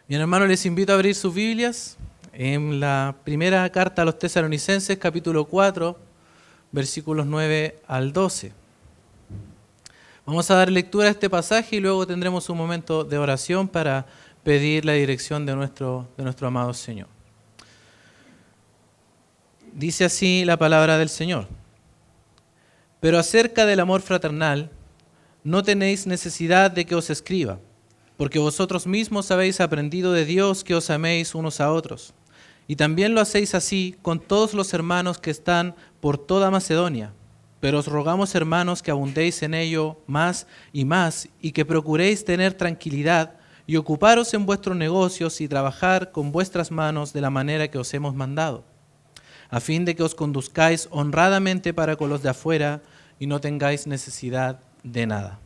Bien, hermanos, les invito a abrir sus Biblias en la primera carta a los Tesalonicenses, capítulo 4, versículos 9 al 12. Vamos a dar lectura a este pasaje y luego tendremos un momento de oración para pedir la dirección de nuestro amado Señor. Dice así la palabra del Señor. Pero acerca del amor fraternal, no tenéis necesidad de que os escriba, porque vosotros mismos habéis aprendido de Dios que os améis unos a otros. Y también lo hacéis así con todos los hermanos que están por toda Macedonia. Pero os rogamos, hermanos, que abundéis en ello más y que procuréis tener tranquilidad y ocuparos en vuestros negocios y trabajar con vuestras manos de la manera que os hemos mandado, a fin de que os conduzcáis honradamente para con los de afuera y no tengáis necesidad de nada.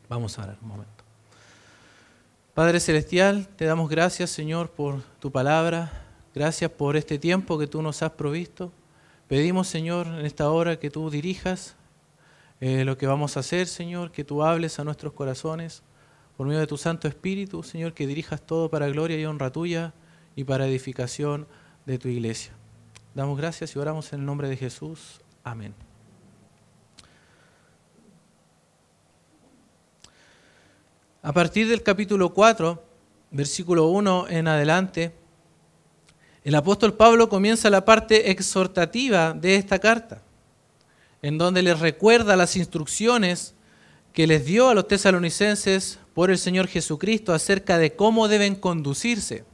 Vamos a orar un momento. Padre Celestial, te damos gracias, Señor, por tu palabra. Gracias por este tiempo que tú nos has provisto. Pedimos, Señor, en esta hora que tú dirijas lo que vamos a hacer, Señor, que tú hables a nuestros corazones por medio de tu Santo Espíritu, Señor, que dirijas todo para gloria y honra tuya y para edificación de tu iglesia. Damos gracias y oramos en el nombre de Jesús. Amén. A partir del capítulo 4, versículo 1 en adelante, el apóstol Pablo comienza la parte exhortativa de esta carta, en donde les recuerda las instrucciones que les dio a los tesalonicenses por el Señor Jesucristo acerca de cómo deben conducirse.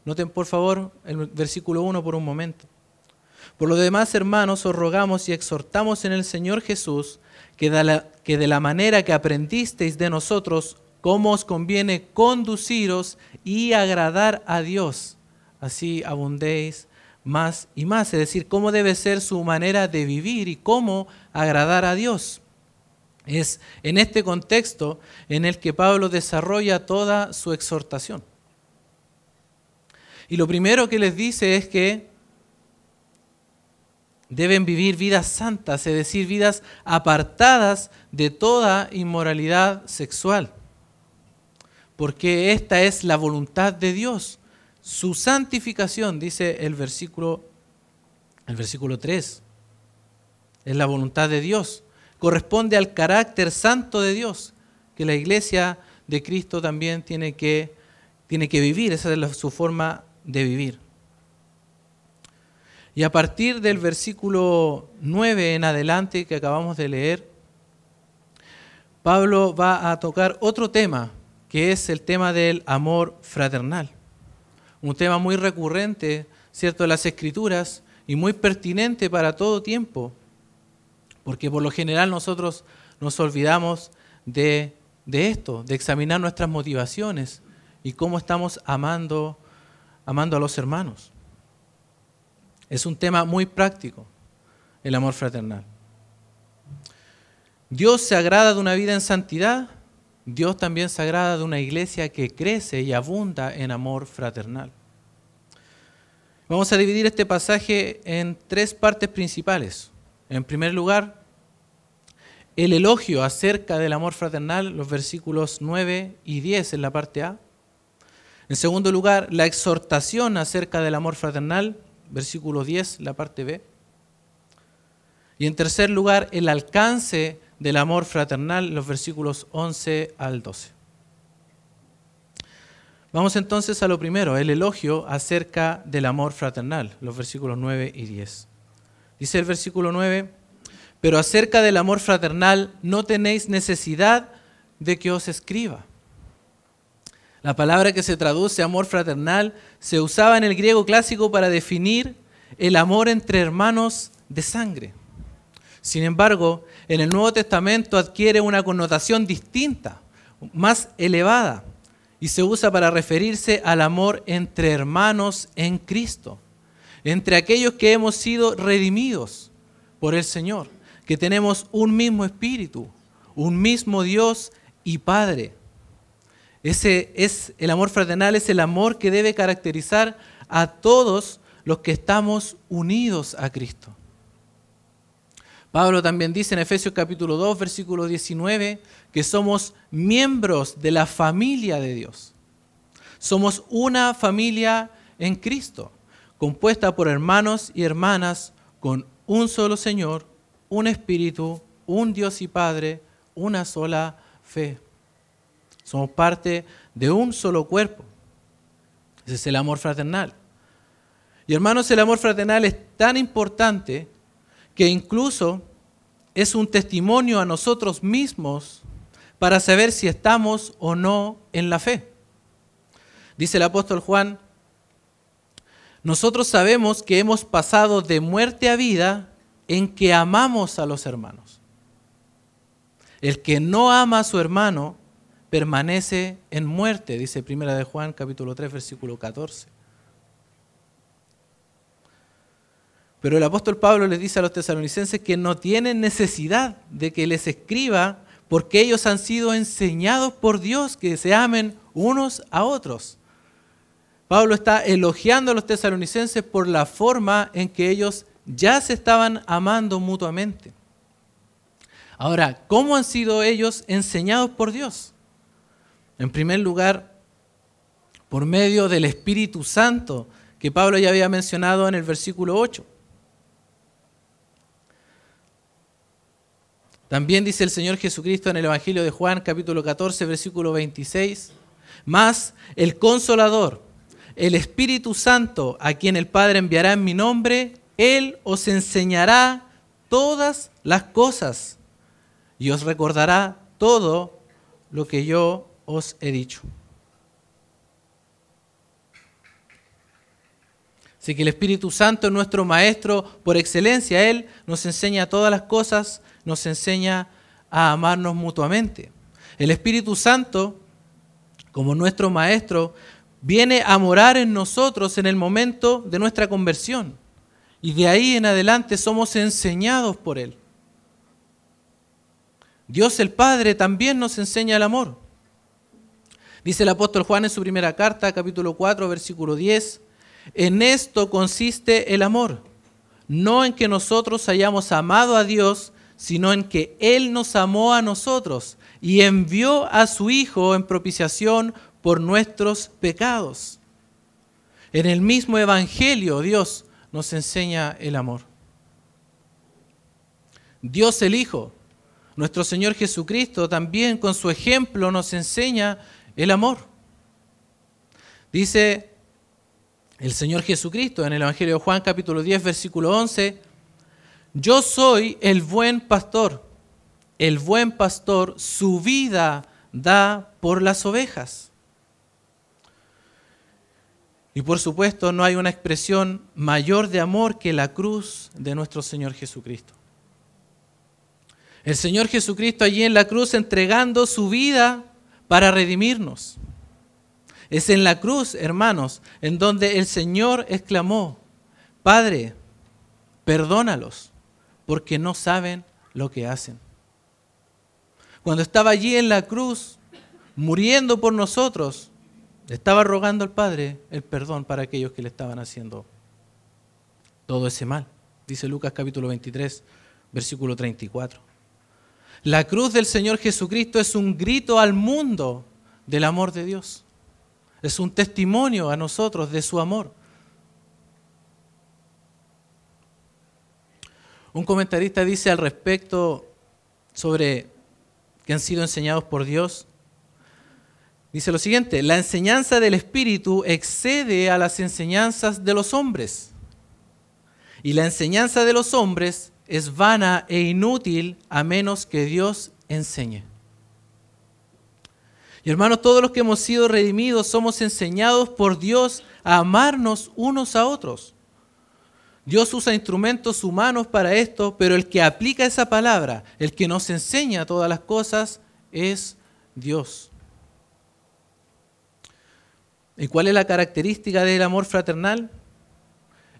Noten por favor el versículo 1 por un momento. Por lo demás, hermanos, os rogamos y exhortamos en el Señor Jesús que de la manera que aprendisteis de nosotros, cómo os conviene conduciros y agradar a Dios, así abundéis más y más. Es decir, cómo debe ser su manera de vivir y cómo agradar a Dios. Es en este contexto en el que Pablo desarrolla toda su exhortación. Y lo primero que les dice es que deben vivir vidas santas, es decir, vidas apartadas de toda inmoralidad sexual. Porque esta es la voluntad de Dios. Su santificación, dice el versículo 3, es la voluntad de Dios. Corresponde al carácter santo de Dios, que la iglesia de Cristo también tiene que vivir. Esa es su forma de vivir. Y a partir del versículo 9 en adelante que acabamos de leer, Pablo va a tocar otro tema, que es el tema del amor fraternal. Un tema muy recurrente, ¿cierto?, en las Escrituras y muy pertinente para todo tiempo, porque por lo general nosotros nos olvidamos de esto, de examinar nuestras motivaciones y cómo estamos amando a los hermanos. Es un tema muy práctico, el amor fraternal. Dios se agrada de una vida en santidad. Dios también se agrada de una iglesia que crece y abunda en amor fraternal. Vamos a dividir este pasaje en tres partes principales. En primer lugar, el elogio acerca del amor fraternal, los versículos 9 y 10 en la parte A. En segundo lugar, la exhortación acerca del amor fraternal, versículo 10, la parte B. Y en tercer lugar, el alcance del amor fraternal, los versículos 11 al 12. Vamos entonces a lo primero, el elogio acerca del amor fraternal, los versículos 9 y 10. Dice el versículo 9, pero acerca del amor fraternal no tenéis necesidad de que os escriba. La palabra que se traduce amor fraternal se usaba en el griego clásico para definir el amor entre hermanos de sangre. Sin embargo, en el Nuevo Testamento adquiere una connotación distinta, más elevada, y se usa para referirse al amor entre hermanos en Cristo, entre aquellos que hemos sido redimidos por el Señor, que tenemos un mismo espíritu, un mismo Dios y Padre. El amor fraternal es el amor que debe caracterizar a todos los que estamos unidos a Cristo. Pablo también dice en Efesios capítulo 2, versículo 19, que somos miembros de la familia de Dios. Somos una familia en Cristo, compuesta por hermanos y hermanas con un solo Señor, un Espíritu, un Dios y Padre, una sola fe. Somos parte de un solo cuerpo. Ese es el amor fraternal. Y hermanos, el amor fraternal es tan importante que incluso es un testimonio a nosotros mismos para saber si estamos o no en la fe. Dice el apóstol Juan: nosotros sabemos que hemos pasado de muerte a vida en que amamos a los hermanos. El que no ama a su hermano permanece en muerte, dice 1 de Juan capítulo 3, versículo 14. Pero el apóstol Pablo les dice a los tesalonicenses que no tienen necesidad de que les escriba porque ellos han sido enseñados por Dios que se amen unos a otros. Pablo está elogiando a los tesalonicenses por la forma en que ellos ya se estaban amando mutuamente. Ahora, ¿cómo han sido ellos enseñados por Dios? En primer lugar, por medio del Espíritu Santo, que Pablo ya había mencionado en el versículo 8. También dice el Señor Jesucristo en el Evangelio de Juan, capítulo 14, versículo 26, mas el Consolador, el Espíritu Santo, a quien el Padre enviará en mi nombre, Él os enseñará todas las cosas y os recordará todo lo que yo os he dicho. Así que el Espíritu Santo es nuestro Maestro por excelencia. Él nos enseña todas las cosas, nos enseña a amarnos mutuamente. El Espíritu Santo, como nuestro Maestro, viene a morar en nosotros en el momento de nuestra conversión. Y de ahí en adelante somos enseñados por Él. Dios el Padre también nos enseña el amor. Dice el apóstol Juan en su primera carta, capítulo 4, versículo 10, en esto consiste el amor, no en que nosotros hayamos amado a Dios, sino en que Él nos amó a nosotros y envió a su Hijo en propiciación por nuestros pecados. En el mismo Evangelio Dios nos enseña el amor. Dios el Hijo, nuestro Señor Jesucristo, también con su ejemplo nos enseña el amor. Dice el Señor Jesucristo en el Evangelio de Juan capítulo 10, versículo 11, yo soy el buen pastor su vida da por las ovejas. Y por supuesto no hay una expresión mayor de amor que la cruz de nuestro Señor Jesucristo. El Señor Jesucristo allí en la cruz entregando su vida para redimirnos. Es en la cruz, hermanos, en donde el Señor exclamó, Padre, perdónalos, porque no saben lo que hacen. Cuando estaba allí en la cruz, muriendo por nosotros, estaba rogando al Padre el perdón para aquellos que le estaban haciendo todo ese mal. Dice Lucas capítulo 23, versículo 34. La cruz del Señor Jesucristo es un grito al mundo del amor de Dios. Es un testimonio a nosotros de su amor. Un comentarista dice al respecto sobre que han sido enseñados por Dios, dice lo siguiente, la enseñanza del Espíritu excede a las enseñanzas de los hombres. Y la enseñanza de los hombres es vana e inútil a menos que Dios enseñe. Y hermanos, todos los que hemos sido redimidos somos enseñados por Dios a amarnos unos a otros. Dios usa instrumentos humanos para esto, pero el que aplica esa palabra, el que nos enseña todas las cosas, es Dios. ¿Y cuál es la característica del amor fraternal?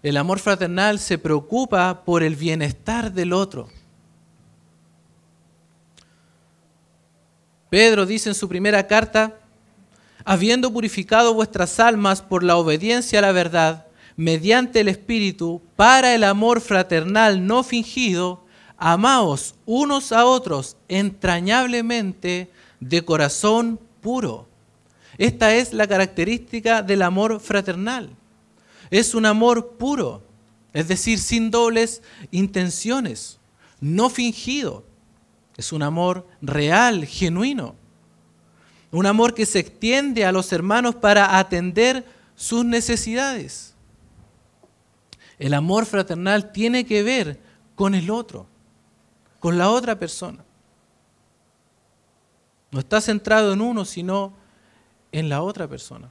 El amor fraternal se preocupa por el bienestar del otro. Pedro dice en su primera carta, habiendo purificado vuestras almas por la obediencia a la verdad, mediante el Espíritu, para el amor fraternal no fingido, amaos unos a otros entrañablemente de corazón puro, Esta es la característica del amor fraternal. Es un amor puro, es decir, sin dobles intenciones, no fingido. Es un amor real, genuino. Un amor que se extiende a los hermanos para atender sus necesidades. El amor fraternal tiene que ver con el otro, con la otra persona. No está centrado en uno, sino en la otra persona.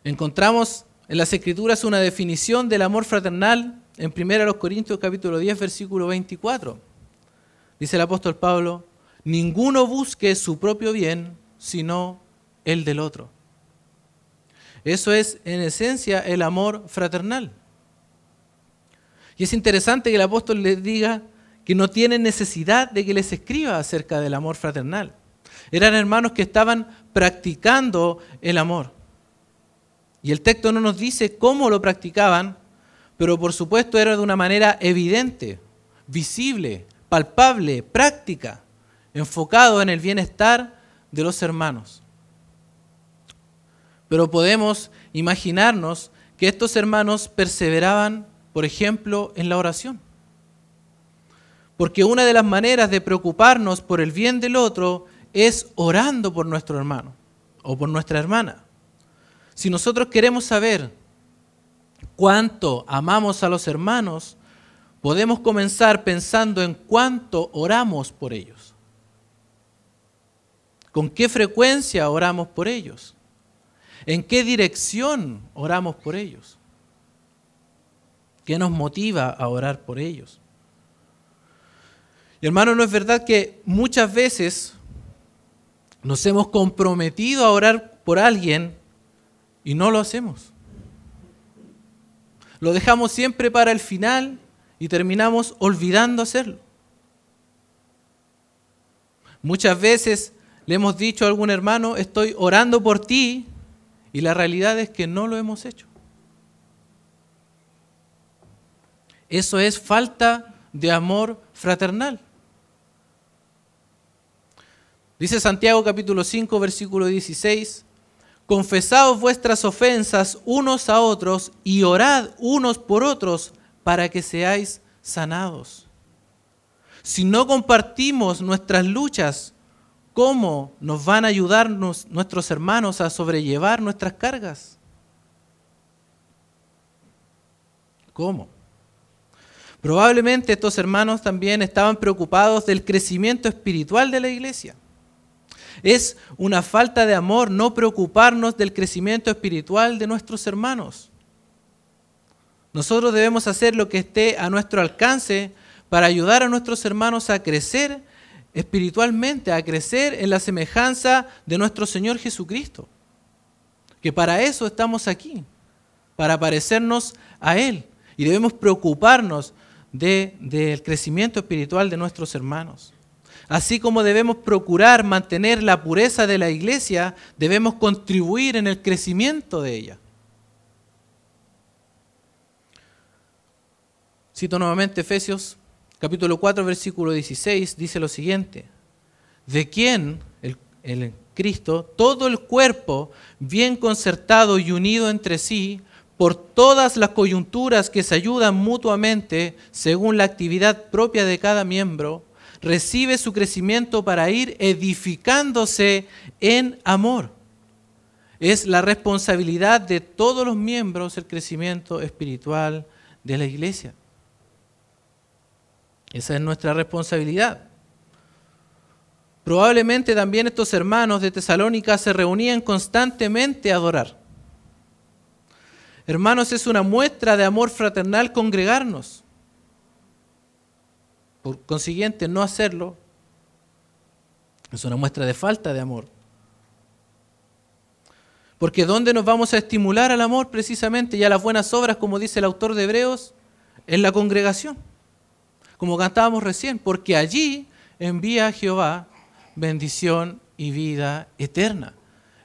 Encontramos en las Escrituras una definición del amor fraternal en 1 Corintios capítulo 10, versículo 24. Dice el apóstol Pablo: ninguno busque su propio bien, sino el del otro. Eso es, en esencia, el amor fraternal. Y es interesante que el apóstol les diga que no tienen necesidad de que les escriba acerca del amor fraternal. Eran hermanos que estaban practicando el amor. Y el texto no nos dice cómo lo practicaban, pero por supuesto era de una manera evidente, visible, palpable, práctica, enfocado en el bienestar de los hermanos. Pero podemos imaginarnos que estos hermanos perseveraban, por ejemplo, en la oración. Porque una de las maneras de preocuparnos por el bien del otro es orando por nuestro hermano o por nuestra hermana. Si nosotros queremos saber cuánto amamos a los hermanos, podemos comenzar pensando en cuánto oramos por ellos. ¿Con qué frecuencia oramos por ellos? ¿En qué dirección oramos por ellos? ¿Qué nos motiva a orar por ellos? Y hermano, ¿no es verdad que muchas veces nos hemos comprometido a orar por alguien y no lo hacemos? Lo dejamos siempre para el final y terminamos olvidando hacerlo. Muchas veces le hemos dicho a algún hermano: estoy orando por ti, y la realidad es que no lo hemos hecho. Eso es falta de amor fraternal. Dice Santiago capítulo 5, versículo 16: confesaos vuestras ofensas unos a otros y orad unos por otros para que seáis sanados. Si no compartimos nuestras luchas, ¿cómo nos van a ayudar nuestros hermanos a sobrellevar nuestras cargas? ¿Cómo? Probablemente estos hermanos también estaban preocupados del crecimiento espiritual de la iglesia. Es una falta de amor no preocuparnos del crecimiento espiritual de nuestros hermanos. Nosotros debemos hacer lo que esté a nuestro alcance para ayudar a nuestros hermanos a crecer espiritualmente, a crecer en la semejanza de nuestro Señor Jesucristo. Que para eso estamos aquí, para parecernos a Él. Y debemos preocuparnos del crecimiento espiritual de nuestros hermanos. Así como debemos procurar mantener la pureza de la iglesia, debemos contribuir en el crecimiento de ella. Cito nuevamente Efesios capítulo 4, versículo 16, dice lo siguiente: de quien, el Cristo, todo el cuerpo, bien concertado y unido entre sí, por todas las coyunturas que se ayudan mutuamente según la actividad propia de cada miembro, recibe su crecimiento para ir edificándose en amor. Es la responsabilidad de todos los miembros el crecimiento espiritual de la iglesia. Esa es nuestra responsabilidad. Probablemente también estos hermanos de Tesalónica se reunían constantemente a adorar. Hermanos, es una muestra de amor fraternal congregarnos. Por consiguiente, no hacerlo es una muestra de falta de amor. Porque ¿dónde nos vamos a estimular al amor precisamente y a las buenas obras, como dice el autor de Hebreos? En la congregación. Como cantábamos recién, porque allí envía a Jehová bendición y vida eterna.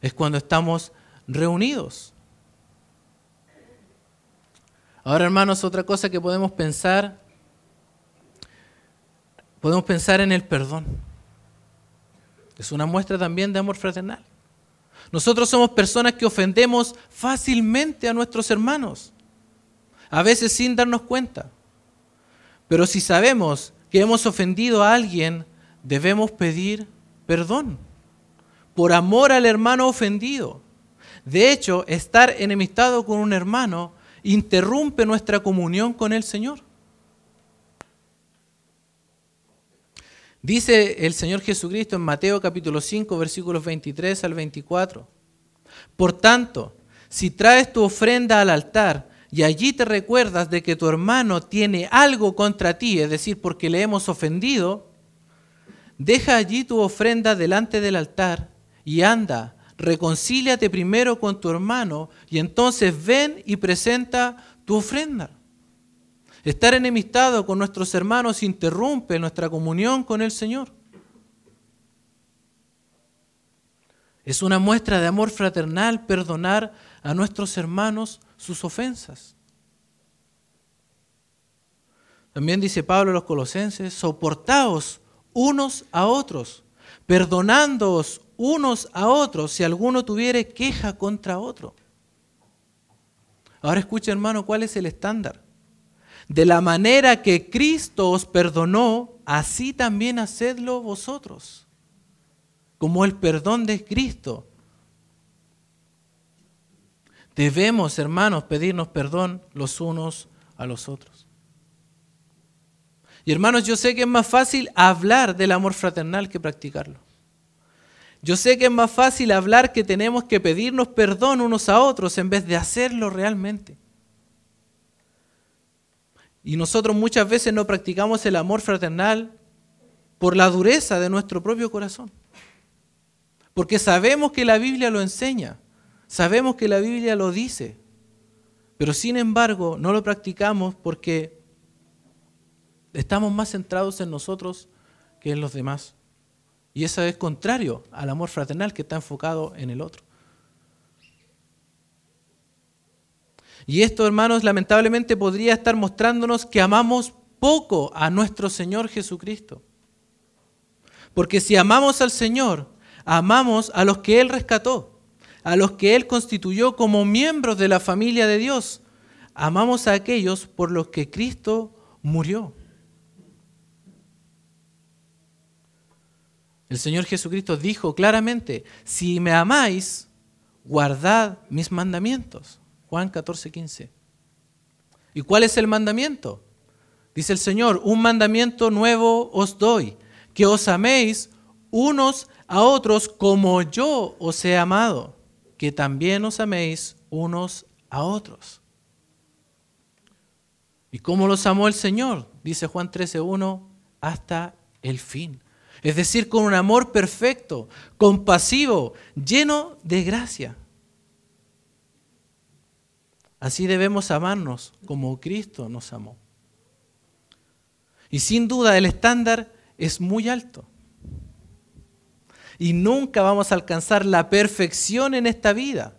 Es cuando estamos reunidos. Ahora, hermanos, otra cosa que podemos pensar en el perdón. Es una muestra también de amor fraternal. Nosotros somos personas que ofendemos fácilmente a nuestros hermanos, a veces sin darnos cuenta. Pero si sabemos que hemos ofendido a alguien, debemos pedir perdón por amor al hermano ofendido. De hecho, estar enemistado con un hermano interrumpe nuestra comunión con el Señor. Dice el Señor Jesucristo en Mateo capítulo 5, versículos 23 al 24. Por tanto, si traes tu ofrenda al altar y allí te recuerdas de que tu hermano tiene algo contra ti, es decir, porque le hemos ofendido, deja allí tu ofrenda delante del altar y anda, reconcíliate primero con tu hermano y entonces ven y presenta tu ofrenda. Estar enemistado con nuestros hermanos interrumpe nuestra comunión con el Señor. Es una muestra de amor fraternal perdonar a nuestros hermanos sus ofensas. También dice Pablo a los Colosenses, soportaos unos a otros, perdonándoos unos a otros si alguno tuviere queja contra otro. Ahora escucha, hermano, ¿cuál es el estándar? De la manera que Cristo os perdonó, así también hacedlo vosotros. Como el perdón de Cristo. Debemos, hermanos, pedirnos perdón los unos a los otros. Y hermanos, yo sé que es más fácil hablar del amor fraternal que practicarlo. Yo sé que es más fácil hablar que tenemos que pedirnos perdón unos a otros en vez de hacerlo realmente. Y nosotros muchas veces no practicamos el amor fraternal por la dureza de nuestro propio corazón. Porque sabemos que la Biblia lo enseña, sabemos que la Biblia lo dice, pero sin embargo no lo practicamos porque estamos más centrados en nosotros que en los demás. Y eso es contrario al amor fraternal que está enfocado en el otro. Y esto, hermanos, lamentablemente podría estar mostrándonos que amamos poco a nuestro Señor Jesucristo. Porque si amamos al Señor, amamos a los que Él rescató, a los que Él constituyó como miembros de la familia de Dios. Amamos a aquellos por los que Cristo murió. El Señor Jesucristo dijo claramente, si me amáis, guardad mis mandamientos. Juan 14:15. ¿Y cuál es el mandamiento? Dice el Señor, un mandamiento nuevo os doy, que os améis unos a otros como yo os he amado, que también os améis unos a otros. ¿Y cómo los amó el Señor? Dice Juan 13:1, hasta el fin. Es decir, con un amor perfecto, compasivo, lleno de gracia. Así debemos amarnos como Cristo nos amó. Y sin duda el estándar es muy alto. Y nunca vamos a alcanzar la perfección en esta vida.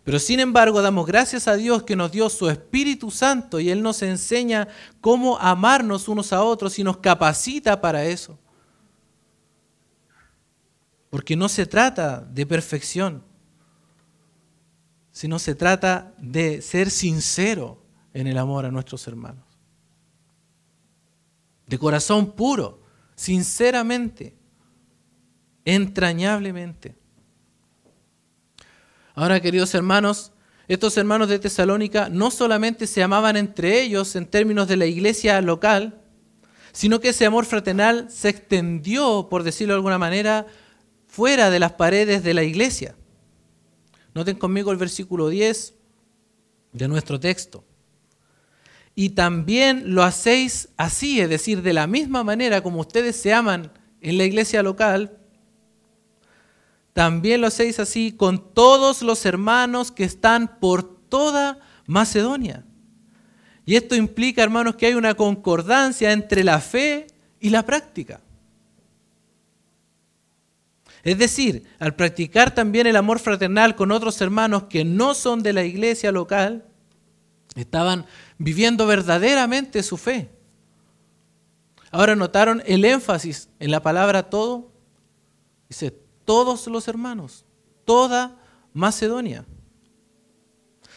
Pero sin embargo damos gracias a Dios que nos dio su Espíritu Santo y Él nos enseña cómo amarnos unos a otros y nos capacita para eso. Porque no se trata de perfección, sino se trata de ser sincero en el amor a nuestros hermanos. De corazón puro, sinceramente, entrañablemente. Ahora, queridos hermanos, estos hermanos de Tesalónica no solamente se amaban entre ellos en términos de la iglesia local, sino que ese amor fraternal se extendió, por decirlo de alguna manera, fuera de las paredes de la iglesia. Noten conmigo el versículo 10 de nuestro texto. Y también lo hacéis así, es decir, de la misma manera como ustedes se aman en la iglesia local, también lo hacéis así con todos los hermanos que están por toda Macedonia. Y esto implica, hermanos, que hay una concordancia entre la fe y la práctica. Es decir, al practicar también el amor fraternal con otros hermanos que no son de la iglesia local, estaban viviendo verdaderamente su fe. Ahora, ¿notaron el énfasis en la palabra todo? Dice, todos los hermanos, toda Macedonia.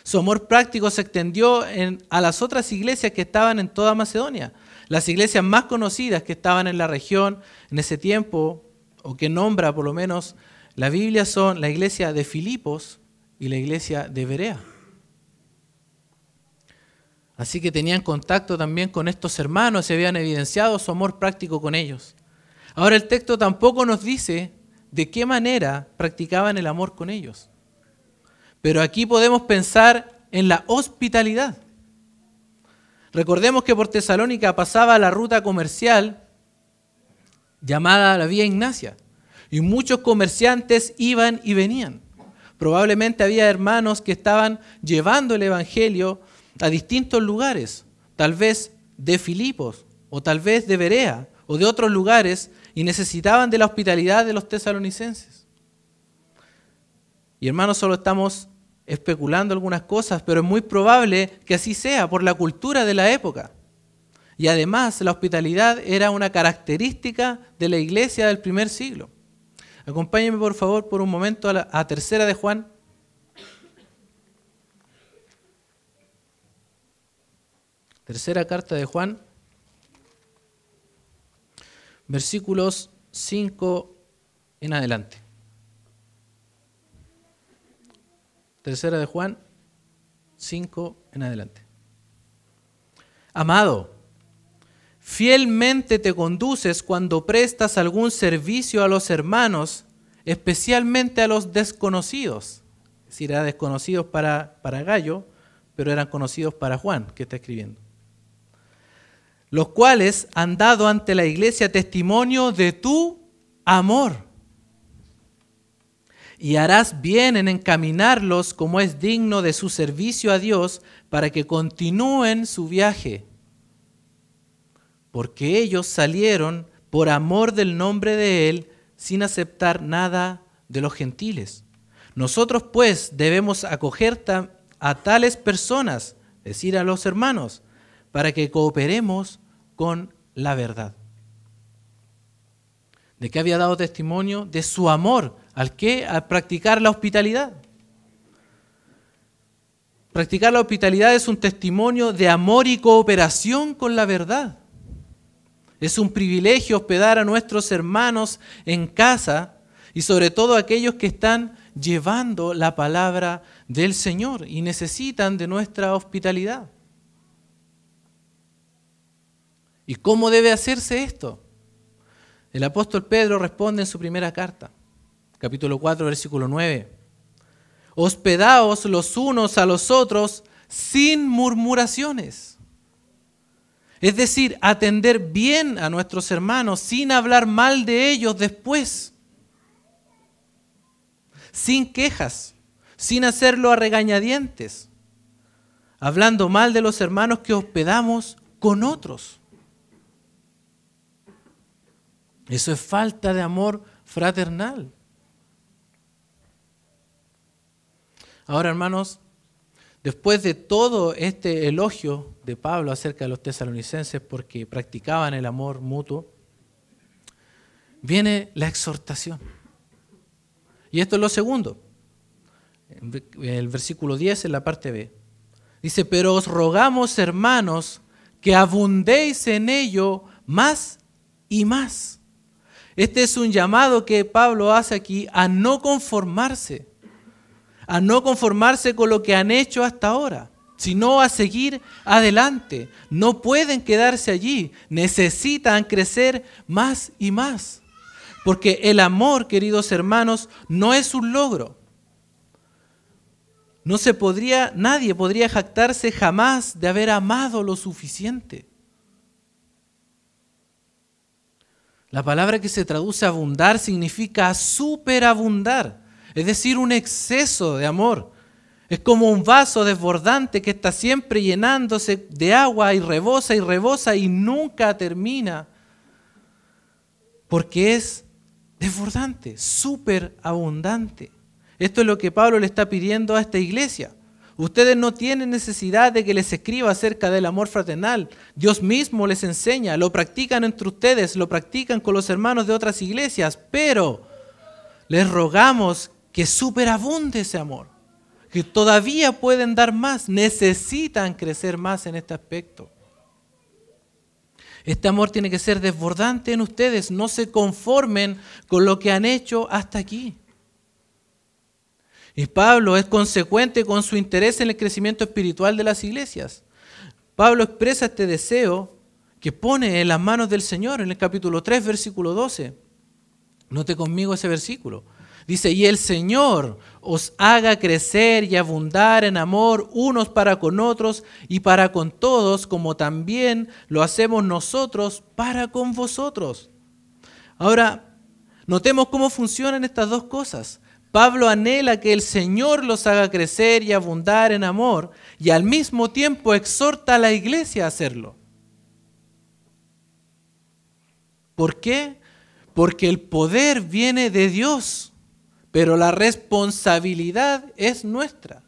Su amor práctico se extendió a las otras iglesias que estaban en toda Macedonia. Las iglesias más conocidas que estaban en la región en ese tiempo, o que nombra por lo menos la Biblia, son la iglesia de Filipos y la iglesia de Berea. Así que tenían contacto también con estos hermanos, se habían evidenciado su amor práctico con ellos. Ahora el texto tampoco nos dice de qué manera practicaban el amor con ellos. Pero aquí podemos pensar en la hospitalidad. Recordemos que por Tesalónica pasaba la ruta comercial llamada la Vía Ignacia, y muchos comerciantes iban y venían. Probablemente había hermanos que estaban llevando el evangelio a distintos lugares, tal vez de Filipos, o tal vez de Berea, o de otros lugares, y necesitaban de la hospitalidad de los tesalonicenses. Y hermanos, solo estamos especulando algunas cosas, pero es muy probable que así sea por la cultura de la época. Y además, la hospitalidad era una característica de la iglesia del primer siglo. Acompáñenme por favor por un momento a Tercera de Juan. Tercera carta de Juan, versículos 5 en adelante. Tercera de Juan, 5 en adelante. Amado, fielmente te conduces cuando prestas algún servicio a los hermanos, especialmente a los desconocidos. Es decir, eran desconocidos para Gallo, pero eran conocidos para Juan, que está escribiendo. Los cuales han dado ante la iglesia testimonio de tu amor. Y harás bien en encaminarlos como es digno de su servicio a Dios para que continúen su viaje. Porque ellos salieron por amor del nombre de Él sin aceptar nada de los gentiles. Nosotros pues debemos acoger a tales personas, es decir, a los hermanos, para que cooperemos con la verdad. ¿De qué había dado testimonio? De su amor. ¿Al qué? A practicar la hospitalidad. Practicar la hospitalidad es un testimonio de amor y cooperación con la verdad. Es un privilegio hospedar a nuestros hermanos en casa y sobre todo aquellos que están llevando la palabra del Señor y necesitan de nuestra hospitalidad. ¿Y cómo debe hacerse esto? El apóstol Pedro responde en su primera carta, capítulo 4, versículo 9. Hospedaos los unos a los otros sin murmuraciones. Es decir, atender bien a nuestros hermanos sin hablar mal de ellos después. Sin quejas, sin hacerlo a regañadientes. Hablando mal de los hermanos que hospedamos con otros. Eso es falta de amor fraternal. Ahora, hermanos, después de todo este elogio de Pablo acerca de los tesalonicenses porque practicaban el amor mutuo, viene la exhortación. Y esto es lo segundo. El versículo 10 en la parte B. Dice, pero os rogamos, hermanos, que abundéis en ello más y más. Este es un llamado que Pablo hace aquí a no conformarse con lo que han hecho hasta ahora, sino a seguir adelante. No pueden quedarse allí, necesitan crecer más y más. Porque el amor, queridos hermanos, no es un logro. Nadie podría jactarse jamás de haber amado lo suficiente. La palabra que se traduce abundar significa superabundar, es decir, un exceso de amor. Es como un vaso desbordante que está siempre llenándose de agua y rebosa y nunca termina. Porque es desbordante, superabundante. Esto es lo que Pablo le está pidiendo a esta iglesia. Ustedes no tienen necesidad de que les escriba acerca del amor fraternal. Dios mismo les enseña, lo practican entre ustedes, lo practican con los hermanos de otras iglesias, pero les rogamos que superabunde ese amor, que todavía pueden dar más, necesitan crecer más en este aspecto. Este amor tiene que ser desbordante en ustedes, no se conformen con lo que han hecho hasta aquí. Y Pablo es consecuente con su interés en el crecimiento espiritual de las iglesias. Pablo expresa este deseo que pone en las manos del Señor en el capítulo 3, versículo 12. Note conmigo ese versículo. Dice, y el Señor os haga crecer y abundar en amor unos para con otros y para con todos, como también lo hacemos nosotros para con vosotros. Ahora, notemos cómo funcionan estas dos cosas. Pablo anhela que el Señor los haga crecer y abundar en amor y al mismo tiempo exhorta a la iglesia a hacerlo. ¿Por qué? Porque el poder viene de Dios, pero la responsabilidad es nuestra.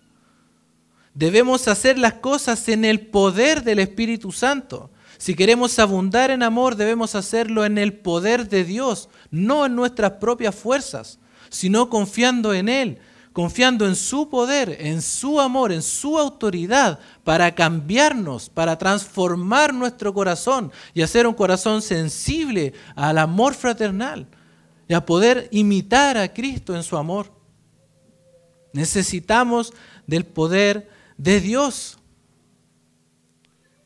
Debemos hacer las cosas en el poder del Espíritu Santo. Si queremos abundar en amor, debemos hacerlo en el poder de Dios, no en nuestras propias fuerzas, sino confiando en Él, confiando en su poder, en su amor, en su autoridad para cambiarnos, para transformar nuestro corazón y hacer un corazón sensible al amor fraternal y a poder imitar a Cristo en su amor. Necesitamos del poder de Dios,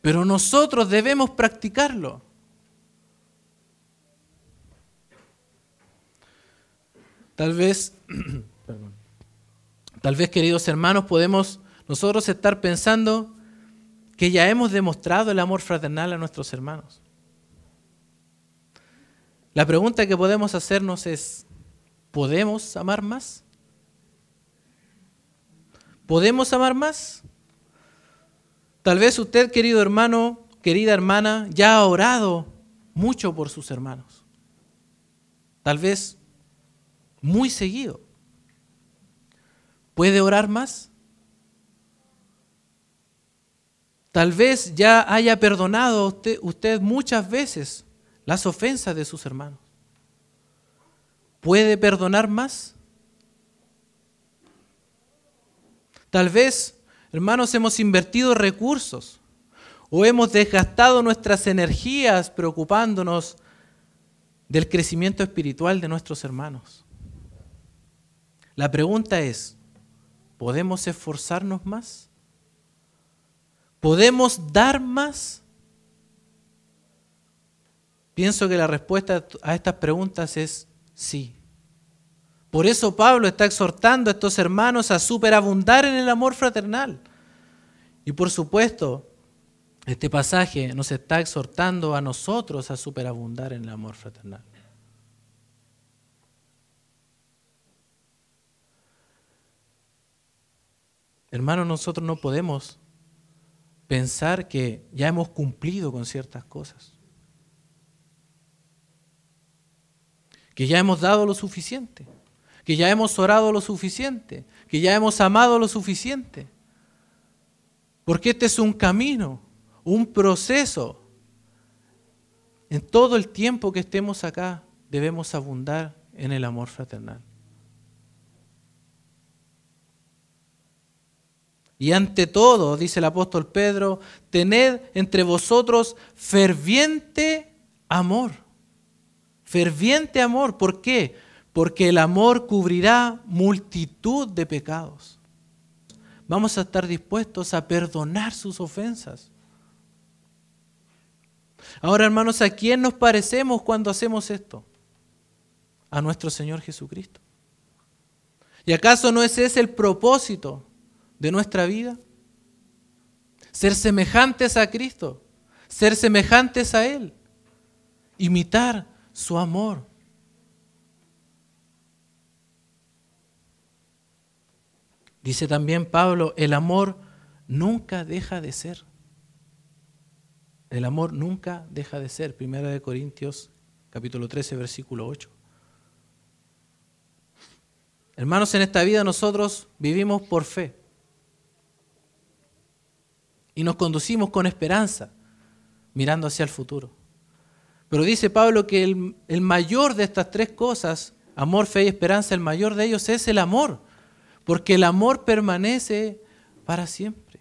pero nosotros debemos practicarlo. Tal vez, queridos hermanos, podemos nosotros estar pensando que ya hemos demostrado el amor fraternal a nuestros hermanos. La pregunta que podemos hacernos es, ¿podemos amar más? ¿Podemos amar más? Tal vez usted, querido hermano, querida hermana, ya ha orado mucho por sus hermanos. Tal vez muy seguido. ¿Puede orar más? Tal vez ya haya perdonado usted muchas veces las ofensas de sus hermanos. ¿Puede perdonar más? Tal vez, hermanos, hemos invertido recursos o hemos desgastado nuestras energías preocupándonos del crecimiento espiritual de nuestros hermanos. La pregunta es, ¿podemos esforzarnos más? ¿Podemos dar más? Pienso que la respuesta a estas preguntas es sí. Por eso Pablo está exhortando a estos hermanos a superabundar en el amor fraternal. Y por supuesto, este pasaje nos está exhortando a nosotros a superabundar en el amor fraternal. Hermanos, nosotros no podemos pensar que ya hemos cumplido con ciertas cosas, que ya hemos dado lo suficiente, que ya hemos orado lo suficiente, que ya hemos amado lo suficiente. Porque este es un camino, un proceso. En todo el tiempo que estemos acá debemos abundar en el amor fraternal. Y ante todo, dice el apóstol Pedro, tened entre vosotros ferviente amor. Ferviente amor. ¿Por qué? Porque el amor cubrirá multitud de pecados. Vamos a estar dispuestos a perdonar sus ofensas. Ahora, hermanos, ¿a quién nos parecemos cuando hacemos esto? A nuestro Señor Jesucristo. ¿Y acaso no es ese el propósito de nuestra vida? Ser semejantes a Cristo, ser semejantes a Él, imitar su amor. Dice también Pablo, el amor nunca deja de ser. El amor nunca deja de ser. 1 Corintios capítulo 13, versículo 8. Hermanos, en esta vida nosotros vivimos por fe. Y nos conducimos con esperanza, mirando hacia el futuro. Pero dice Pablo que el mayor de estas tres cosas amor, fe y esperanza, el mayor de ellos es el amor, porque el amor permanece para siempre.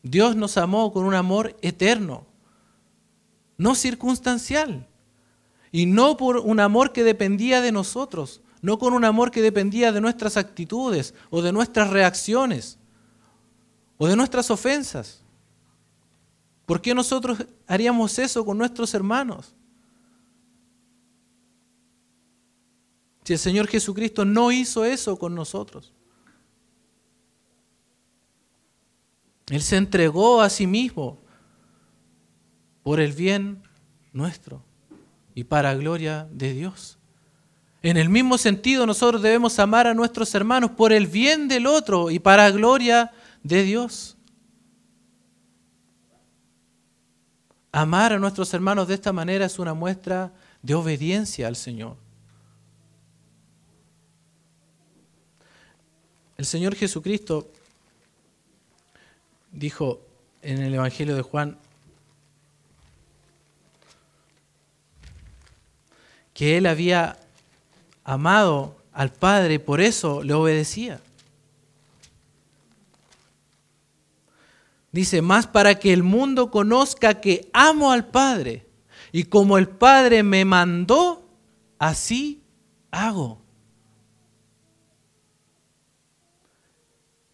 Dios nos amó con un amor eterno, no circunstancial, y no por un amor que dependía de nosotros, no con un amor que dependía de nuestras actitudes o de nuestras reacciones o de nuestras ofensas. ¿Por qué nosotros haríamos eso con nuestros hermanos? Si el Señor Jesucristo no hizo eso con nosotros. Él se entregó a sí mismo por el bien nuestro y para gloria de Dios. En el mismo sentido, nosotros debemos amar a nuestros hermanos por el bien del otro y para gloria de Dios. Amar a nuestros hermanos de esta manera es una muestra de obediencia al Señor. El Señor Jesucristo dijo en el Evangelio de Juan que Él había amado al Padre y por eso le obedecía. Dice, más para que el mundo conozca que amo al Padre y como el Padre me mandó, así hago.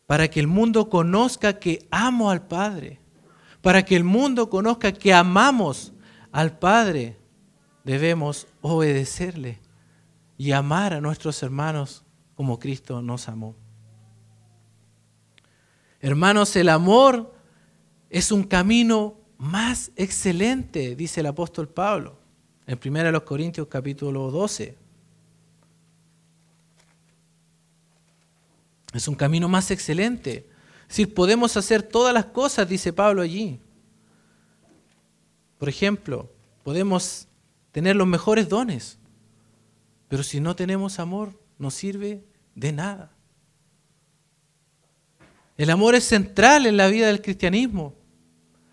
Para que el mundo conozca que amo al Padre, para que el mundo conozca que amamos al Padre, debemos obedecerle y amar a nuestros hermanos como Cristo nos amó. Hermanos, el amor es un camino más excelente, dice el apóstol Pablo, en 1 Corintios capítulo 12. Es un camino más excelente. Es decir, podemos hacer todas las cosas, dice Pablo allí. Por ejemplo, podemos tener los mejores dones, pero si no tenemos amor, no sirve de nada. El amor es central en la vida del cristianismo.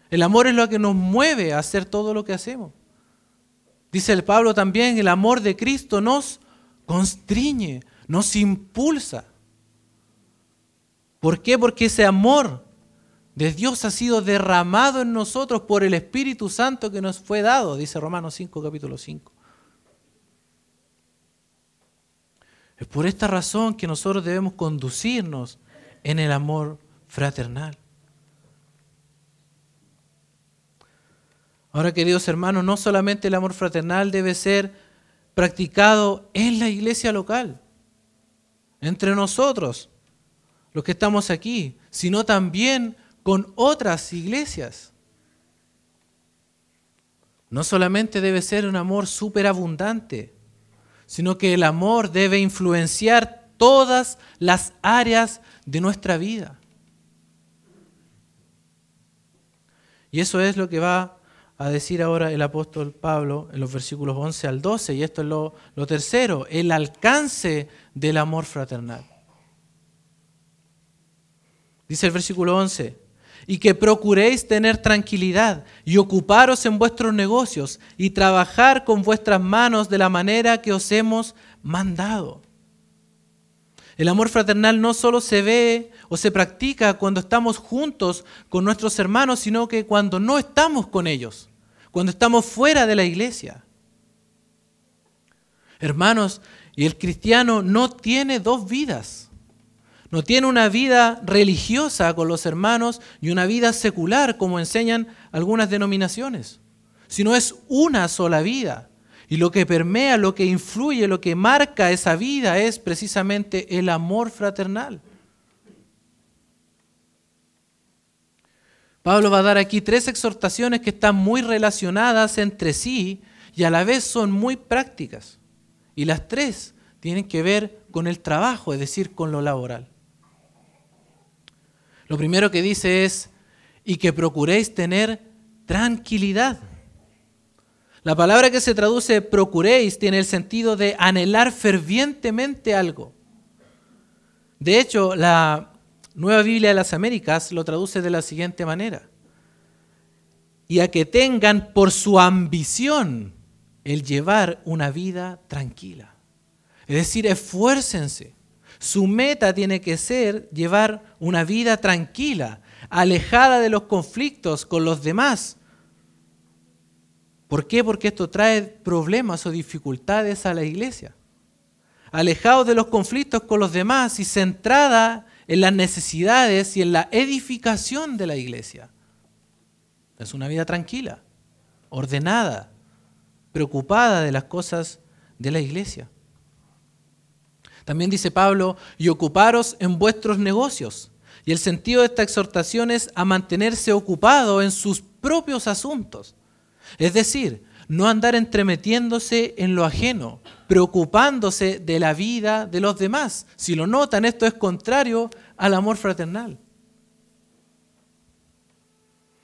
El amor es lo que nos mueve a hacer todo lo que hacemos. Dice el Pablo también, el amor de Cristo nos constriñe, nos impulsa. ¿Por qué? Porque ese amor de Dios ha sido derramado en nosotros por el Espíritu Santo que nos fue dado, dice Romanos 5, capítulo 5. Es por esta razón que nosotros debemos conducirnos en el amor fraternal. Ahora, queridos hermanos, no solamente el amor fraternal debe ser practicado en la iglesia local, entre nosotros, los que estamos aquí, sino también con otras iglesias. No solamente debe ser un amor superabundante, sino que el amor debe influenciar todas las áreas de nuestra vida. Y eso es lo que va a decir ahora el apóstol Pablo en los versículos 11 al 12, y esto es lo tercero, el alcance del amor fraternal. Dice el versículo 11, y que procuréis tener tranquilidad y ocuparos en vuestros negocios y trabajar con vuestras manos de la manera que os hemos mandado. El amor fraternal no solo se ve o se practica cuando estamos juntos con nuestros hermanos, sino que cuando no estamos con ellos, cuando estamos fuera de la iglesia. Hermanos, y el cristiano no tiene dos vidas. No tiene una vida religiosa con los hermanos y una vida secular, como enseñan algunas denominaciones, sino es una sola vida. Y lo que permea, lo que influye, lo que marca esa vida es precisamente el amor fraternal. Pablo va a dar aquí 3 exhortaciones que están muy relacionadas entre sí y a la vez son muy prácticas. Y las 3 tienen que ver con el trabajo, es decir, con lo laboral. Lo primero que dice es, y que procuréis tener tranquilidad. La palabra que se traduce procuréis tiene el sentido de anhelar fervientemente algo. De hecho, la Nueva Biblia de las Américas lo traduce de la siguiente manera. Y a que tengan por su ambición el llevar una vida tranquila. Es decir, esfuércense. Su meta tiene que ser llevar una vida tranquila, alejada de los conflictos con los demás. ¿Por qué? Porque esto trae problemas o dificultades a la iglesia. Alejados de los conflictos con los demás y centrada en las necesidades y en la edificación de la iglesia. Es una vida tranquila, ordenada, preocupada de las cosas de la iglesia. También dice Pablo, y ocuparos en vuestros negocios. Y el sentido de esta exhortación es a mantenerse ocupado en sus propios asuntos. Es decir, no andar entremetiéndose en lo ajeno, preocupándose de la vida de los demás. Si lo notan, esto es contrario al amor fraternal.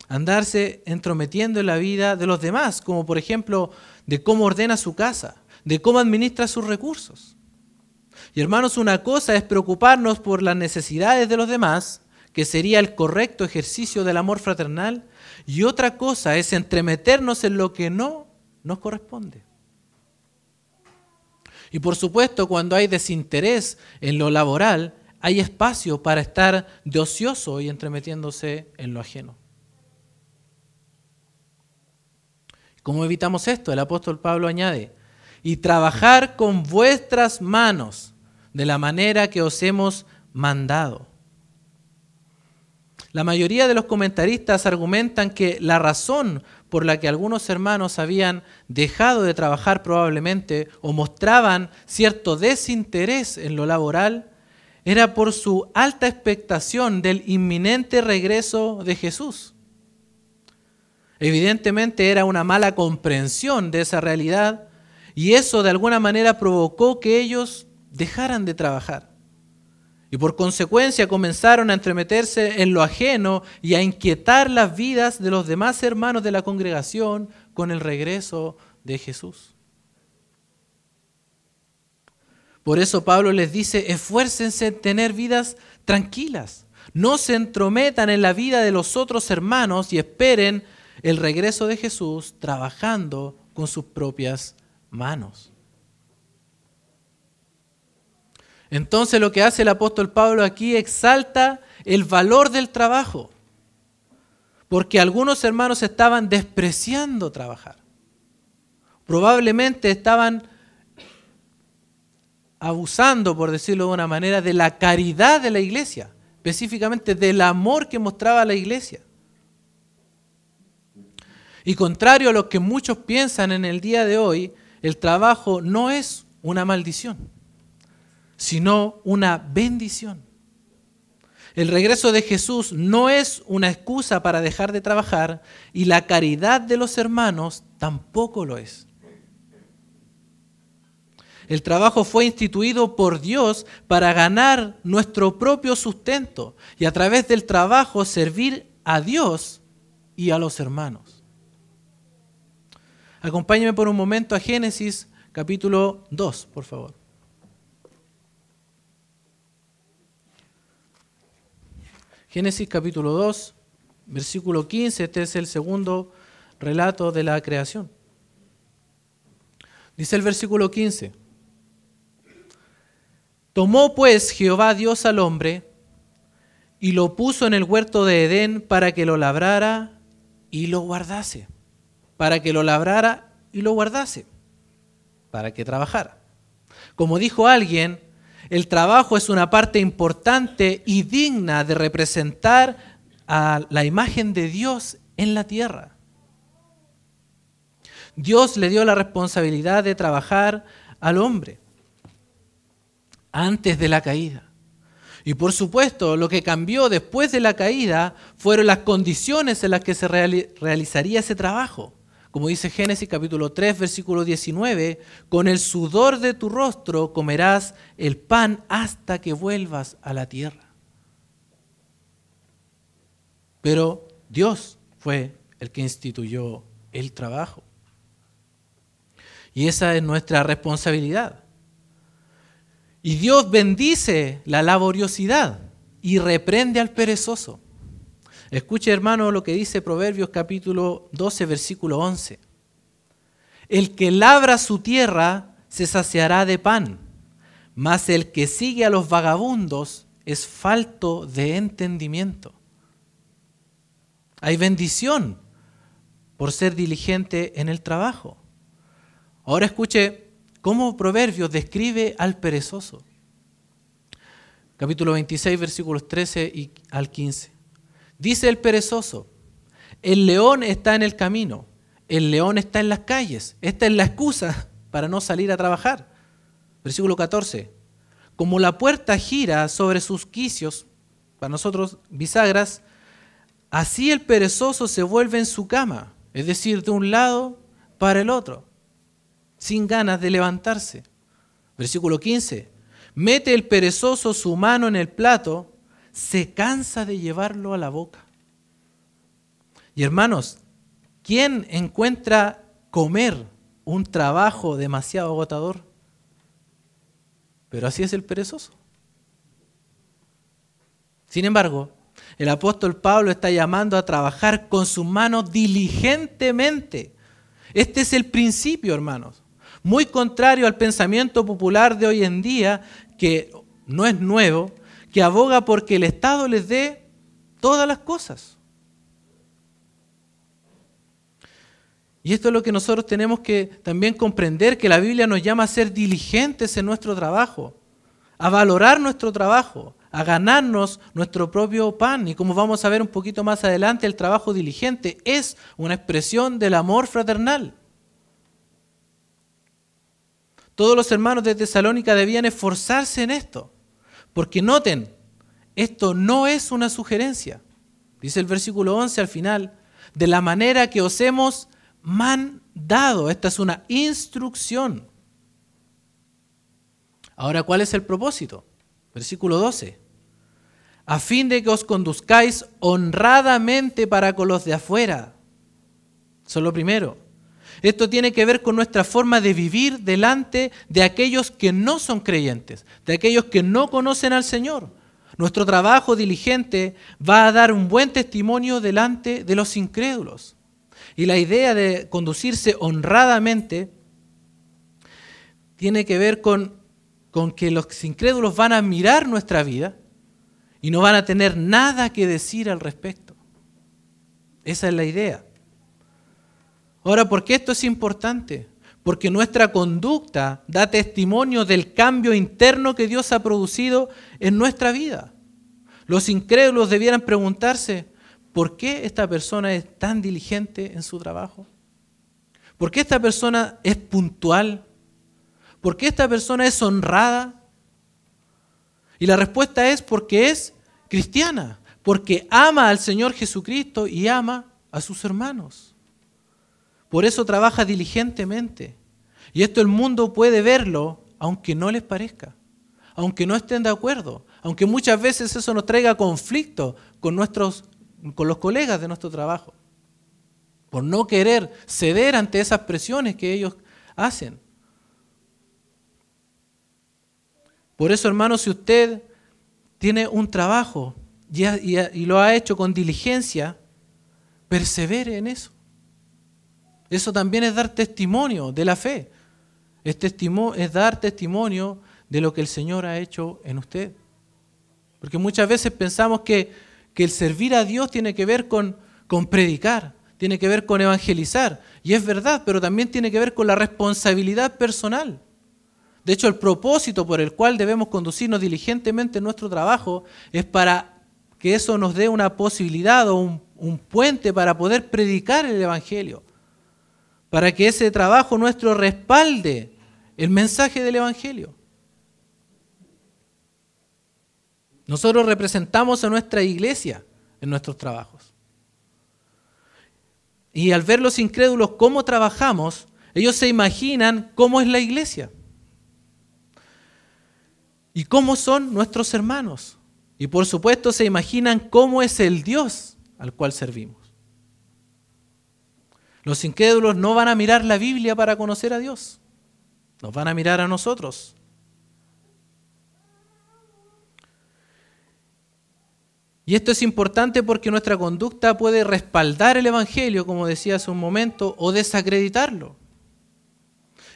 Andarse entrometiendo en la vida de los demás, como por ejemplo, de cómo ordena su casa, de cómo administra sus recursos. Y hermanos, una cosa es preocuparnos por las necesidades de los demás, que sería el correcto ejercicio del amor fraternal, y otra cosa es entremeternos en lo que no nos corresponde. Y por supuesto, cuando hay desinterés en lo laboral, hay espacio para estar de ocioso y entremetiéndose en lo ajeno. ¿Cómo evitamos esto? El apóstol Pablo añade, y trabajar con vuestras manos de la manera que os hemos mandado. La mayoría de los comentaristas argumentan que la razón por la que algunos hermanos habían dejado de trabajar probablemente o mostraban cierto desinterés en lo laboral era por su alta expectación del inminente regreso de Jesús. Evidentemente era una mala comprensión de esa realidad y eso de alguna manera provocó que ellos dejaran de trabajar. Y por consecuencia comenzaron a entremeterse en lo ajeno y a inquietar las vidas de los demás hermanos de la congregación con el regreso de Jesús. Por eso Pablo les dice, esfuércense en tener vidas tranquilas. No se entrometan en la vida de los otros hermanos y esperen el regreso de Jesús trabajando con sus propias manos. Entonces lo que hace el apóstol Pablo aquí exalta el valor del trabajo, porque algunos hermanos estaban despreciando trabajar. Probablemente estaban abusando, por decirlo de una manera, de la caridad de la iglesia, específicamente del amor que mostraba la iglesia. Y contrario a lo que muchos piensan en el día de hoy, el trabajo no es una maldición, sino una bendición. El regreso de Jesús no es una excusa para dejar de trabajar y la caridad de los hermanos tampoco lo es. El trabajo fue instituido por Dios para ganar nuestro propio sustento y a través del trabajo servir a Dios y a los hermanos. Acompáñenme por un momento a Génesis capítulo 2, por favor. Génesis capítulo 2, versículo 15, este es el segundo relato de la creación. Dice el versículo 15, tomó pues Jehová Dios al hombre y lo puso en el huerto de Edén para que lo labrara y lo guardase. Para que lo labrara y lo guardase. Para que trabajara. Como dijo alguien, el trabajo es una parte importante y digna de representar a la imagen de Dios en la tierra. Dios le dio la responsabilidad de trabajar al hombre antes de la caída. Y por supuesto, lo que cambió después de la caída fueron las condiciones en las que se realizaría ese trabajo. Como dice Génesis capítulo 3, versículo 19, con el sudor de tu rostro comerás el pan hasta que vuelvas a la tierra. Pero Dios fue el que instituyó el trabajo. Y esa es nuestra responsabilidad. Y Dios bendice la laboriosidad y reprende al perezoso. Escuche, hermano, lo que dice Proverbios capítulo 12, versículo 11. El que labra su tierra se saciará de pan, mas el que sigue a los vagabundos es falto de entendimiento. Hay bendición por ser diligente en el trabajo. Ahora escuche cómo Proverbios describe al perezoso. Capítulo 26, versículos 13 al 15. Dice el perezoso: el león está en el camino, el león está en las calles. Esta es la excusa para no salir a trabajar. Versículo 14. Como la puerta gira sobre sus quicios, para nosotros bisagras, así el perezoso se vuelve en su cama, es decir, de un lado para el otro, sin ganas de levantarse. Versículo 15. Mete el perezoso su mano en el plato, se cansa de llevarlo a la boca. Y hermanos, ¿quién encuentra comer un trabajo demasiado agotador? Pero así es el perezoso. Sin embargo, el apóstol Pablo está llamando a trabajar con sus manos diligentemente. Este es el principio, hermanos. Muy contrario al pensamiento popular de hoy en día, que no es nuevo, que aboga porque el Estado les dé todas las cosas. Y esto es lo que nosotros tenemos que también comprender, que la Biblia nos llama a ser diligentes en nuestro trabajo, a valorar nuestro trabajo, a ganarnos nuestro propio pan. Y como vamos a ver un poquito más adelante, el trabajo diligente es una expresión del amor fraternal. Todos los hermanos de Tesalónica debían esforzarse en esto, porque noten, esto no es una sugerencia. Dice el versículo 11 al final: de la manera que os hemos mandado. Esta es una instrucción. Ahora, ¿cuál es el propósito? Versículo 12. A fin de que os conduzcáis honradamente para con los de afuera. Eso es lo primero. Esto tiene que ver con nuestra forma de vivir delante de aquellos que no son creyentes, de aquellos que no conocen al Señor. Nuestro trabajo diligente va a dar un buen testimonio delante de los incrédulos. Y la idea de conducirse honradamente tiene que ver con que los incrédulos van a mirar nuestra vida y no van a tener nada que decir al respecto. Esa es la idea. Ahora, ¿por qué esto es importante? Porque nuestra conducta da testimonio del cambio interno que Dios ha producido en nuestra vida. Los incrédulos debieran preguntarse: ¿por qué esta persona es tan diligente en su trabajo? ¿Por qué esta persona es puntual? ¿Por qué esta persona es honrada? Y la respuesta es porque es cristiana, porque ama al Señor Jesucristo y ama a sus hermanos. Por eso trabaja diligentemente. Y esto el mundo puede verlo aunque no les parezca, aunque no estén de acuerdo, aunque muchas veces eso nos traiga conflicto con los colegas de nuestro trabajo, por no querer ceder ante esas presiones que ellos hacen. Por eso, hermanos, si usted tiene un trabajo y lo ha hecho con diligencia, persevere en eso. Eso también es dar testimonio de la fe, es dar testimonio de lo que el Señor ha hecho en usted. Porque muchas veces pensamos que el servir a Dios tiene que ver con predicar, tiene que ver con evangelizar. Y es verdad, pero también tiene que ver con la responsabilidad personal. De hecho, el propósito por el cual debemos conducirnos diligentemente en nuestro trabajo es para que eso nos dé una posibilidad o un puente para poder predicar el Evangelio, para que ese trabajo nuestro respalde el mensaje del Evangelio. Nosotros representamos a nuestra iglesia en nuestros trabajos. Y al ver los incrédulos cómo trabajamos, ellos se imaginan cómo es la iglesia y cómo son nuestros hermanos. Y por supuesto se imaginan cómo es el Dios al cual servimos. Los incrédulos no van a mirar la Biblia para conocer a Dios, nos van a mirar a nosotros. Y esto es importante porque nuestra conducta puede respaldar el Evangelio, como decía hace un momento, o desacreditarlo.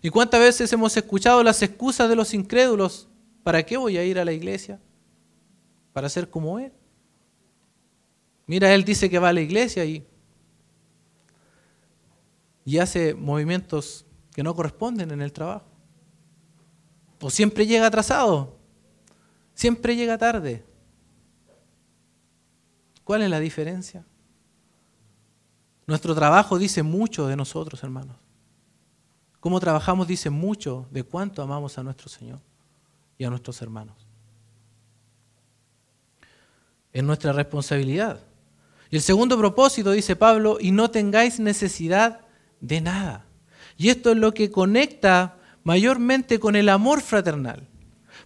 ¿Y cuántas veces hemos escuchado las excusas de los incrédulos? ¿Para qué voy a ir a la iglesia? ¿Para ser como él? Mira, él dice que va a la iglesia y hace movimientos que no corresponden en el trabajo. O siempre llega atrasado, siempre llega tarde. ¿Cuál es la diferencia? Nuestro trabajo dice mucho de nosotros, hermanos. Cómo trabajamos dice mucho de cuánto amamos a nuestro Señor y a nuestros hermanos. Es nuestra responsabilidad. Y el segundo propósito, dice Pablo, y no tengáis necesidad de nada. Y esto es lo que conecta mayormente con el amor fraternal.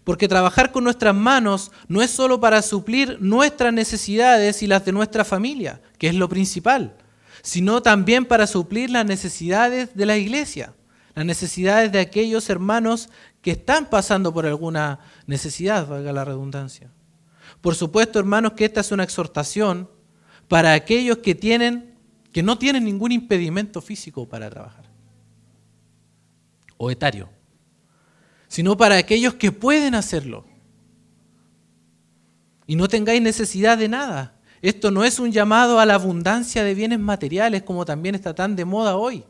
Porque trabajar con nuestras manos no es solo para suplir nuestras necesidades y las de nuestra familia, que es lo principal, sino también para suplir las necesidades de la iglesia, las necesidades de aquellos hermanos que están pasando por alguna necesidad, valga la redundancia. Por supuesto, hermanos, que esta es una exhortación para aquellos que no tienen ningún impedimento físico para trabajar o etario, sino para aquellos que pueden hacerlo. Y no tengáis necesidad de nada. Esto no es un llamado a la abundancia de bienes materiales como también está tan de moda hoy.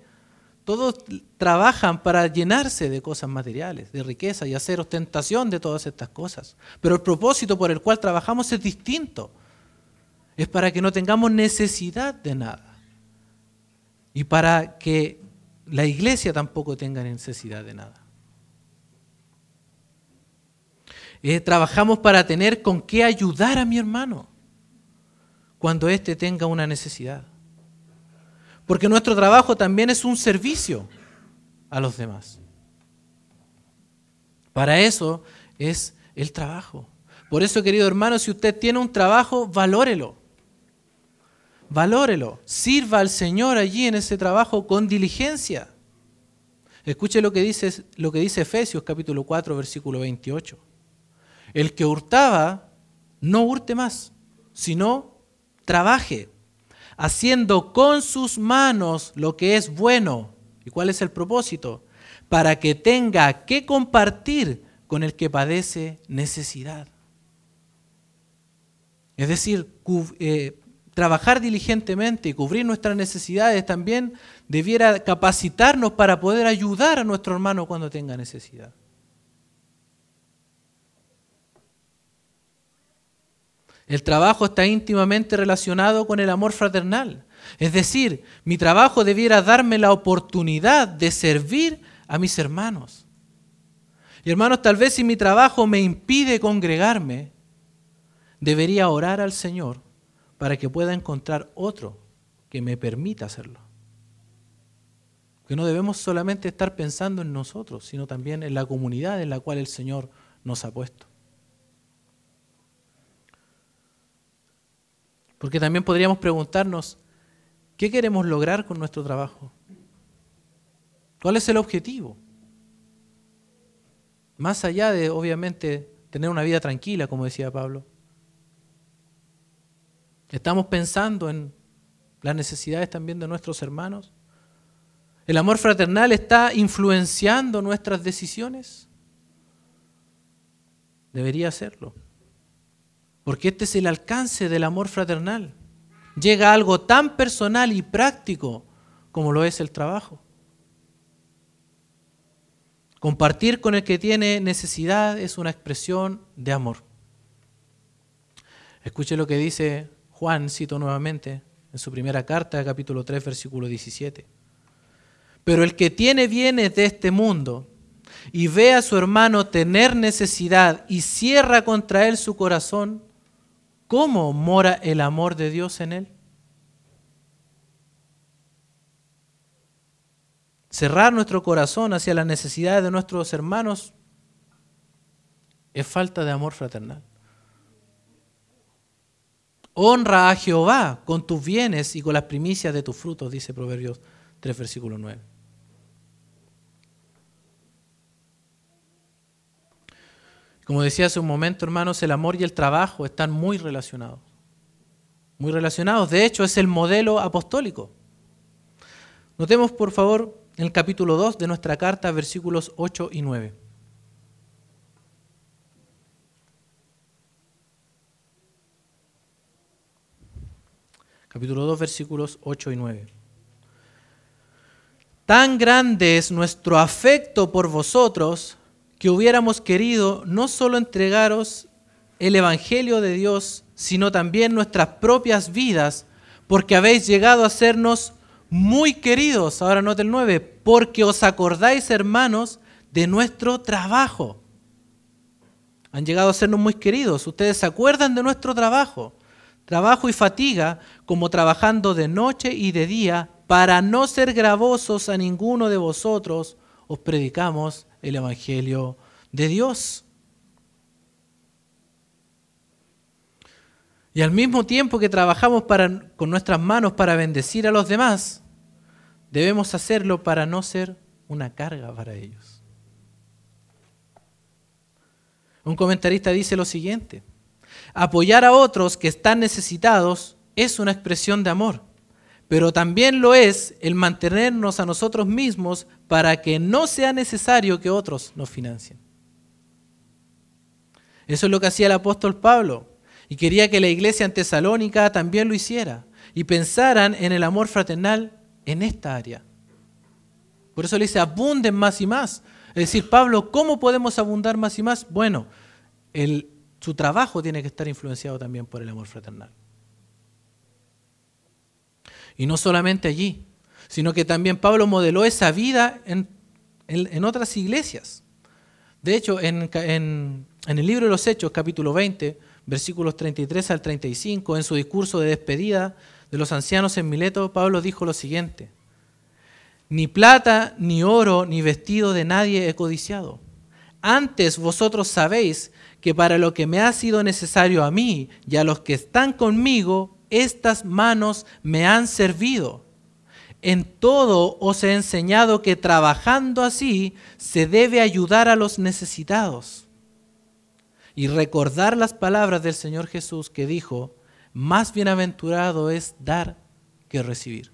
Todos trabajan para llenarse de cosas materiales, de riqueza y hacer ostentación de todas estas cosas. Pero el propósito por el cual trabajamos es distinto. Es para que no tengamos necesidad de nada. Y para que la iglesia tampoco tenga necesidad de nada. Trabajamos para tener con qué ayudar a mi hermano cuando éste tenga una necesidad. Porque nuestro trabajo también es un servicio a los demás. Para eso es el trabajo. Por eso, querido hermano, si usted tiene un trabajo, valórelo. Valórelo. Sirva al Señor allí en ese trabajo con diligencia. Escuche lo que dice Efesios capítulo 4, versículo 28. El que hurtaba, no hurte más, sino trabaje, haciendo con sus manos lo que es bueno. ¿Y cuál es el propósito? Para que tenga que compartir con el que padece necesidad. Es decir, trabajar diligentemente y cubrir nuestras necesidades también debiera capacitarnos para poder ayudar a nuestro hermano cuando tenga necesidad. El trabajo está íntimamente relacionado con el amor fraternal. Es decir, mi trabajo debiera darme la oportunidad de servir a mis hermanos. Y hermanos, tal vez si mi trabajo me impide congregarme, debería orar al Señor para que pueda encontrar otro que me permita hacerlo. Que no debemos solamente estar pensando en nosotros, sino también en la comunidad en la cual el Señor nos ha puesto. Porque también podríamos preguntarnos, ¿qué queremos lograr con nuestro trabajo? ¿Cuál es el objetivo? Más allá de, obviamente, tener una vida tranquila, como decía Pablo. ¿Estamos pensando en las necesidades también de nuestros hermanos? ¿El amor fraternal está influenciando nuestras decisiones? Debería hacerlo. Porque este es el alcance del amor fraternal. Llega a algo tan personal y práctico como lo es el trabajo. Compartir con el que tiene necesidad es una expresión de amor. Escuche lo que dice Juan, cito nuevamente, en su primera carta, capítulo 3, versículo 17. Pero el que tiene bienes de este mundo y ve a su hermano tener necesidad y cierra contra él su corazón, ¿cómo mora el amor de Dios en él? Cerrar nuestro corazón hacia las necesidades de nuestros hermanos es falta de amor fraternal. Honra a Jehová con tus bienes y con las primicias de tus frutos, dice Proverbios 3, versículo 9. Como decía hace un momento, hermanos, el amor y el trabajo están muy relacionados. Muy relacionados. De hecho, es el modelo apostólico. Notemos, por favor, en el capítulo 2 de nuestra carta, versículos 8 y 9. Capítulo 2, versículos 8 y 9. Tan grande es nuestro afecto por vosotros que hubiéramos querido no solo entregaros el Evangelio de Dios, sino también nuestras propias vidas, porque habéis llegado a sernos muy queridos. Ahora note el 9, porque os acordáis, hermanos, de nuestro trabajo. Han llegado a sernos muy queridos. Ustedes se acuerdan de nuestro trabajo y fatiga, como trabajando de noche y de día, para no ser gravosos a ninguno de vosotros, os predicamos el Evangelio de Dios. Y al mismo tiempo que trabajamos con nuestras manos para bendecir a los demás, debemos hacerlo para no ser una carga para ellos. Un comentarista dice lo siguiente: apoyar a otros que están necesitados es una expresión de amor, pero también lo es el mantenernos a nosotros mismos para que no sea necesario que otros nos financien. Eso es lo que hacía el apóstol Pablo, y quería que la iglesia en Tesalónica también lo hiciera y pensaran en el amor fraternal en esta área. Por eso le dice, abunden más y más. Es decir, Pablo, ¿cómo podemos abundar más y más? Bueno, su trabajo tiene que estar influenciado también por el amor fraternal. Y no solamente allí, sino que también Pablo modeló esa vida en otras iglesias. De hecho, en el libro de los Hechos, capítulo 20, versículos 33 al 35, en su discurso de despedida de los ancianos en Mileto, Pablo dijo lo siguiente: ni plata, ni oro, ni vestido de nadie he codiciado. Antes vosotros sabéis que para lo que me ha sido necesario a mí y a los que están conmigo, estas manos me han servido. En todo os he enseñado que trabajando así se debe ayudar a los necesitados. Y recordar las palabras del Señor Jesús que dijo, más bienaventurado es dar que recibir.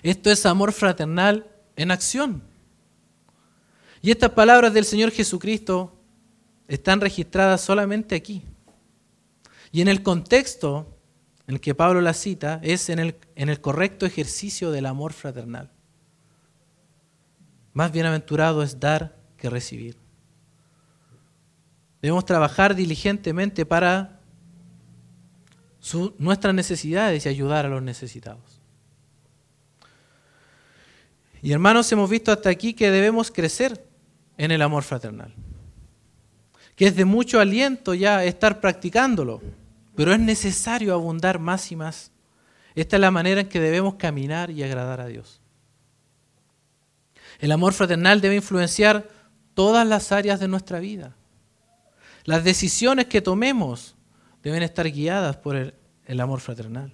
Esto es amor fraternal en acción. Y estas palabras del Señor Jesucristo están registradas solamente aquí. Y en el contexto en el que Pablo la cita es en el correcto ejercicio del amor fraternal. Más bienaventurado es dar que recibir. Debemos trabajar diligentemente para nuestras necesidades y ayudar a los necesitados. Y hermanos, hemos visto hasta aquí que debemos crecer en el amor fraternal. Que es de mucho aliento ya estar practicándolo, pero es necesario abundar más y más. Esta es la manera en que debemos caminar y agradar a Dios. El amor fraternal debe influenciar todas las áreas de nuestra vida. Las decisiones que tomemos deben estar guiadas por el amor fraternal.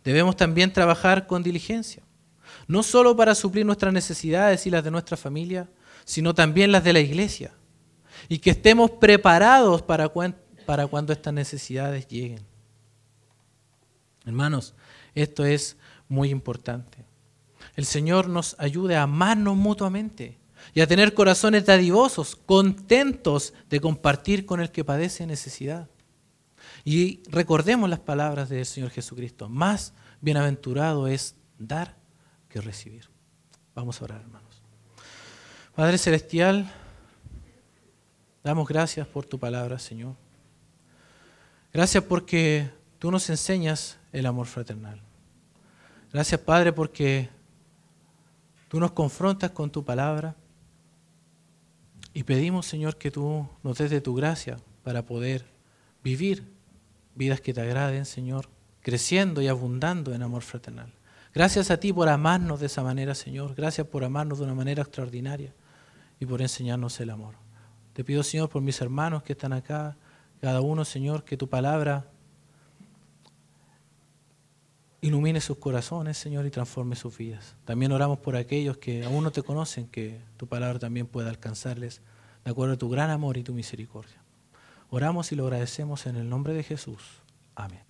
Debemos también trabajar con diligencia, no solo para suplir nuestras necesidades y las de nuestra familia, sino también las de la iglesia, y que estemos preparados para cuando estas necesidades lleguen. Hermanos, esto es muy importante. El Señor nos ayude a amarnos mutuamente y a tener corazones dadivosos, contentos de compartir con el que padece necesidad. Y recordemos las palabras del Señor Jesucristo. Más bienaventurado es dar que recibir. Vamos a orar, hermanos. Padre Celestial, damos gracias por tu palabra, Señor. Gracias porque tú nos enseñas el amor fraternal. Gracias, Padre, porque tú nos confrontas con tu palabra y pedimos, Señor, que tú nos des de tu gracia para poder vivir vidas que te agraden, Señor, creciendo y abundando en amor fraternal. Gracias a ti por amarnos de esa manera, Señor. Gracias por amarnos de una manera extraordinaria y por enseñarnos el amor. Te pido, Señor, por mis hermanos que están acá, cada uno, Señor, que tu palabra ilumine sus corazones, Señor, y transforme sus vidas. También oramos por aquellos que aún no te conocen, que tu palabra también pueda alcanzarles de acuerdo a tu gran amor y tu misericordia. Oramos y lo agradecemos en el nombre de Jesús. Amén.